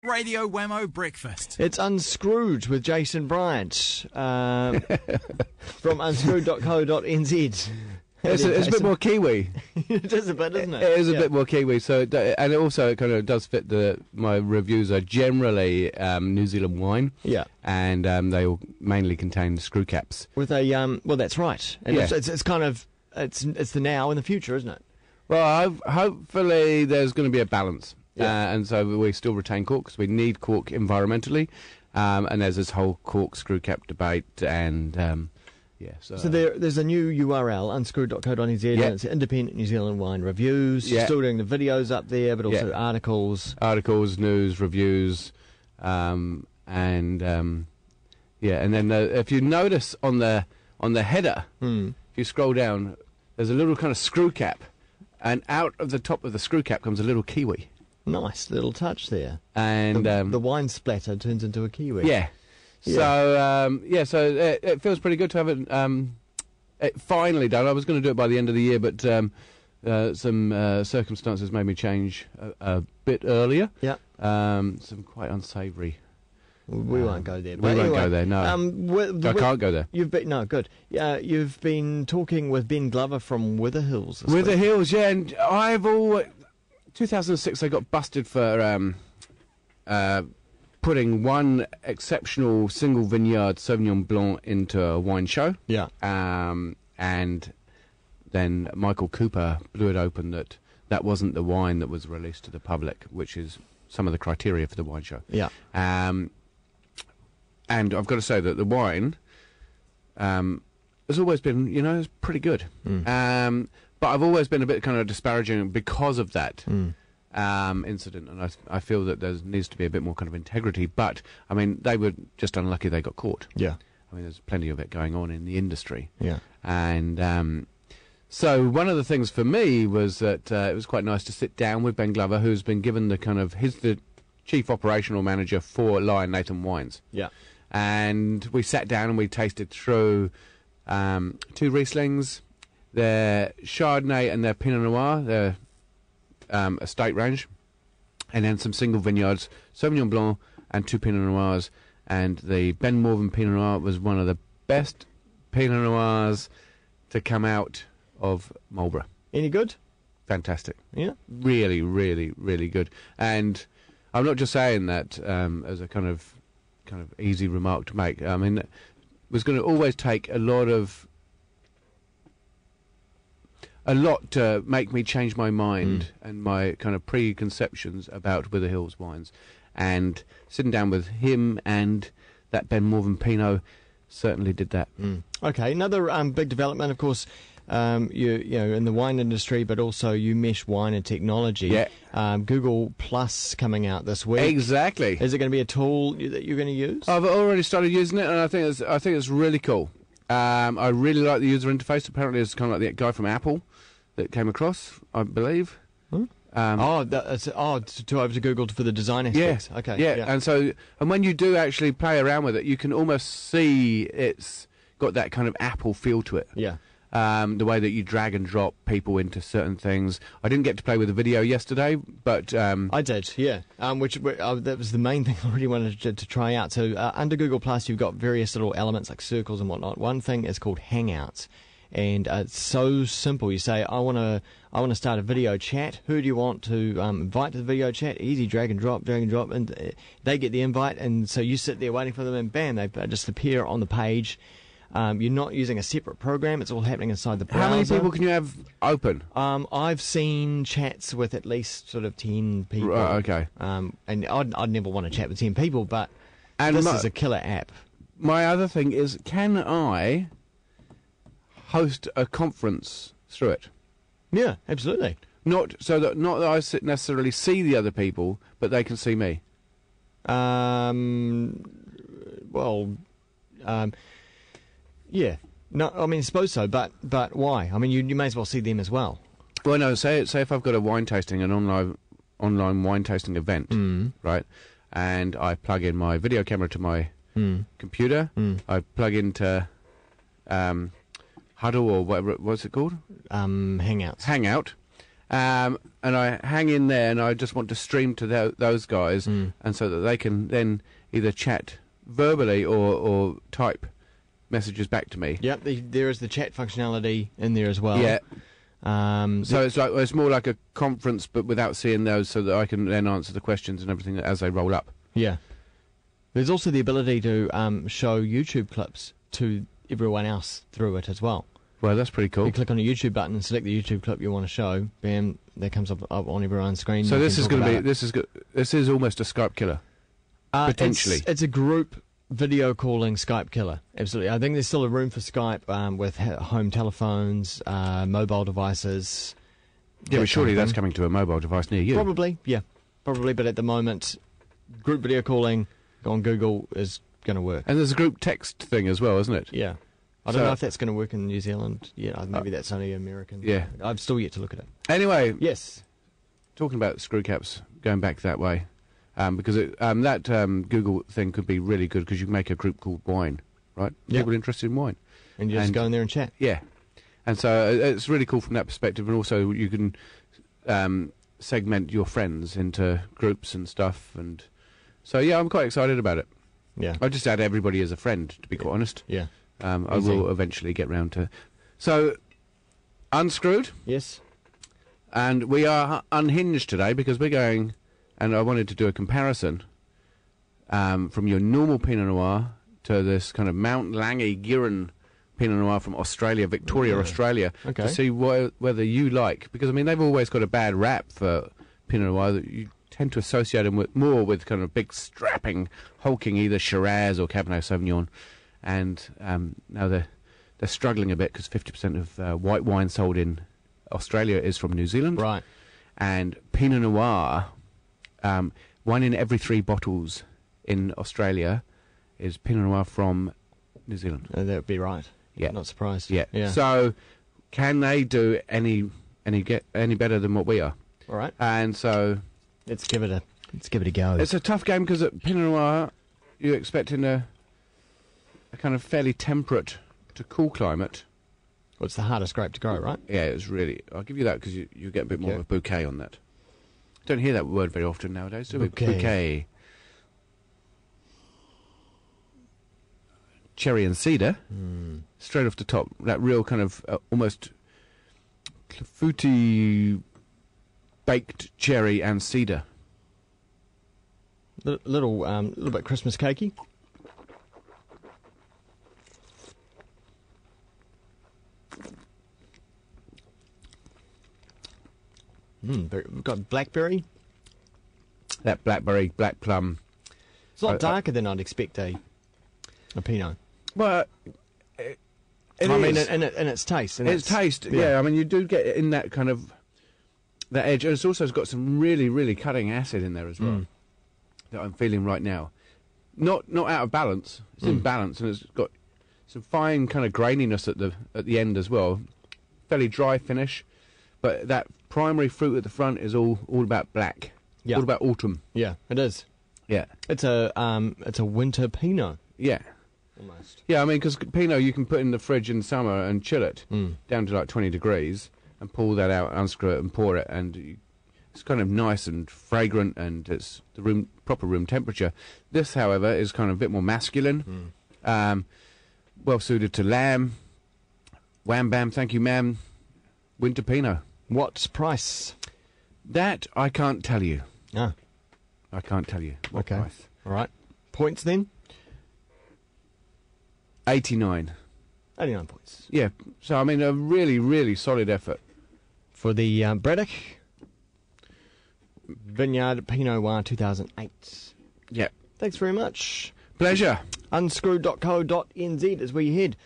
Radio Wammo Breakfast. It's Unscrewed with Jason Bryant from unscrewed.co.nz. It's a bit more Kiwi. It is a bit, isn't it? It is a bit more Kiwi. So, and it also kind of does fit my reviews are generally New Zealand wine. Yeah, and they all mainly contain screw caps. With a well, that's right. And yeah. it's kind of it's the now and the future, isn't it? Well, hopefully there's going to be a balance. Yeah. And so we still retain cork because we need cork environmentally, and there's this whole cork screw cap debate, and So there's a new URL, unscrewed.co.nz, yeah. and it's independent New Zealand wine reviews. Yeah. Still doing the videos up there, but also articles, news, reviews, and then if you notice on the header, if you scroll down, there's a little kind of screw cap, and out of the top of the screw cap comes a little kiwi. Nice little touch there. And the wine splatter turns into a kiwi. Yeah. So it feels pretty good to have it finally done. I was going to do it by the end of the year, but some circumstances made me change a bit earlier. Yeah. Some quite unsavoury. We won't go there. We won't go there. No, I can't go there. Good. You've been talking with Ben Glover from Wither Hills. Wither Hills, yeah, and I've always 2006 I got busted for putting one exceptional single vineyard Sauvignon Blanc into a wine show. Yeah. And then Michael Cooper blew it open that wasn't the wine that was released to the public, which is some of the criteria for the wine show. Yeah. And I've got to say that the wine has always been, it's pretty good. But I've always been a bit kind of disparaging because of that incident, and I feel that there needs to be a bit more kind of integrity. But, I mean, they were just unlucky they got caught. Yeah. I mean, there's plenty of it going on in the industry. Yeah. And so one of the things for me was that it was quite nice to sit down with Ben Glover, who's been given he's the chief operational manager for Lion Nathan Wines. Yeah. And we sat down and we tasted through 2 Rieslings, their Chardonnay and their Pinot Noir, their estate range, and then some single vineyards, Sauvignon Blanc and 2 Pinot Noirs. And the Ben Morven Pinot Noir was one of the best Pinot Noirs to come out of Marlborough. Any good? Fantastic. Yeah. Really, really, really good. And I'm not just saying that as a kind of easy remark to make. I mean, it was going to always take a lot to make me change my mind and my kind of preconceptions about Wither Hills wines. And sitting down with him and that Ben Morven Pinot certainly did that. Okay, another big development, of course, you in the wine industry, but also you mesh wine and technology. Yeah. Google Plus coming out this week. Exactly. Is it going to be a tool that you're going to use? I've already started using it, and I think it's really cool. I really like the user interface. Apparently, it's kind of like the guy from Apple that came across, I believe. To over to Google for the design aspects. Yeah. Okay. Yeah. And when you do actually play around with it, you can almost see it's got that kind of Apple feel to it. Yeah. The way that you drag and drop people into certain things. I didn't get to play with the video yesterday, but I did. Yeah. That was the main thing I really wanted to try out. So under Google Plus, you've got various little elements like circles and whatnot. One thing is called Hangouts. And it's so simple. You say, I want to start a video chat. Who do you want to invite to the video chat? Easy, drag and drop, and they get the invite. And so you sit there waiting for them, and bam, they just appear on the page. You're not using a separate program. It's all happening inside the browser. How many people can you have open? I've seen chats with at least sort of 10 people. Right, okay. And I'd never want to chat with 10 people, but this is a killer app. My other thing is, can I host a conference through it? Yeah, absolutely. Not that I necessarily see the other people, but they can see me. Yeah. No, I mean, I suppose so, but why? I mean, you may as well see them as well. Well, no, say if I've got a wine tasting, an online wine tasting event, right, and I plug in my video camera to my computer, I plug into Huddle or whatever, what's it called? Hangout. and I hang in there, and I just want to stream to those guys, and so that they can then either chat verbally or type messages back to me. Yep, there is the chat functionality in there as well. Yeah. So it's more like a conference, but without seeing those, so that I can then answer the questions and everything as they roll up. Yeah. There's also the ability to show YouTube clips to everyone else through it as well. Well, that's pretty cool. You click on a YouTube button and select the YouTube clip you want to show. Bam, that comes up on everyone's screen. So this is going to be this is almost a Skype killer, potentially. It's a group video calling Skype killer. Absolutely. I think there's still a room for Skype with home telephones, mobile devices. Yeah, but surely that's coming to a mobile device near you. Probably, yeah. Probably, but at the moment, group video calling on Google is going to work. And there's a group text thing as well, isn't it? Yeah. I don't know if that's going to work in New Zealand. Yeah, maybe that's only American. Yeah. I've still yet to look at it. Anyway. Yes. Talking about screw caps, going back that way, because that Google thing could be really good because you can make a group called Wine, right? Yep. People interested in wine. And you just go in there and chat. Yeah. And so it's really cool from that perspective, and also you can segment your friends into groups and stuff. And so, yeah, I'm quite excited about it. Yeah. I'll just add everybody as a friend, to be quite honest. Yeah. I will eventually get round to. So, Unscrewed. Yes. And we are unhinged today because we're going, and I wanted to do a comparison from your normal Pinot Noir to this kind of Mount Lange Girron Pinot Noir from Australia, Victoria, Australia, to see whether you like, because I mean they've always got a bad rap for Pinot Noir that you tend to associate them with more with kind of big strapping, hulking either Shiraz or Cabernet Sauvignon. And now they're struggling a bit because 50% of white wine sold in Australia is from New Zealand. Right. And Pinot Noir, 1 in every 3 bottles in Australia is Pinot Noir from New Zealand. That would be right. Yeah. Not surprised. Yeah. So can they do any better than what we are? All right. And so let's give it a go. It's a tough game because at Pinot Noir you're expecting a kind of fairly temperate to cool climate. Well, it's the hardest grape to grow, right? Yeah, it's really. I'll give you that because you get a bit more of a bouquet on that. Don't hear that word very often nowadays, do we? Bouquet. Cherry and cedar, straight off the top. That real kind of almost clafouti baked cherry and cedar. Little bit Christmas cakey. We've got blackberry. That blackberry, black plum. It's a lot darker than I'd expect a Pinot. Well, I mean, in its taste. Its taste, yeah. I mean, you do get in that kind of that edge. And it's also got some really, really cutting acid in there as well that I'm feeling right now. Not out of balance. It's in balance, and it's got some fine kind of graininess at the end as well. Fairly dry finish, but that primary fruit at the front is all about black. Yeah. All about autumn. Yeah, it is. Yeah. It's a winter Pinot. Yeah. Almost. Yeah, I mean, because Pinot you can put in the fridge in summer and chill it down to like 20 degrees and pull that out, unscrew it and pour it, and it's kind of nice and fragrant, and it's the proper room temperature. This, however, is kind of a bit more masculine, well suited to lamb. Wham bam, thank you ma'am. Winter Pinot. What price? That I can't tell you. Ah. I can't tell you what price. All right. Points then? 89. 89 points. Yeah. So, I mean, a really, really solid effort. For the Bradach Vineyard Pinot Noir 2008. Yeah. Thanks very much. Pleasure. Unscrewed.co.nz as we head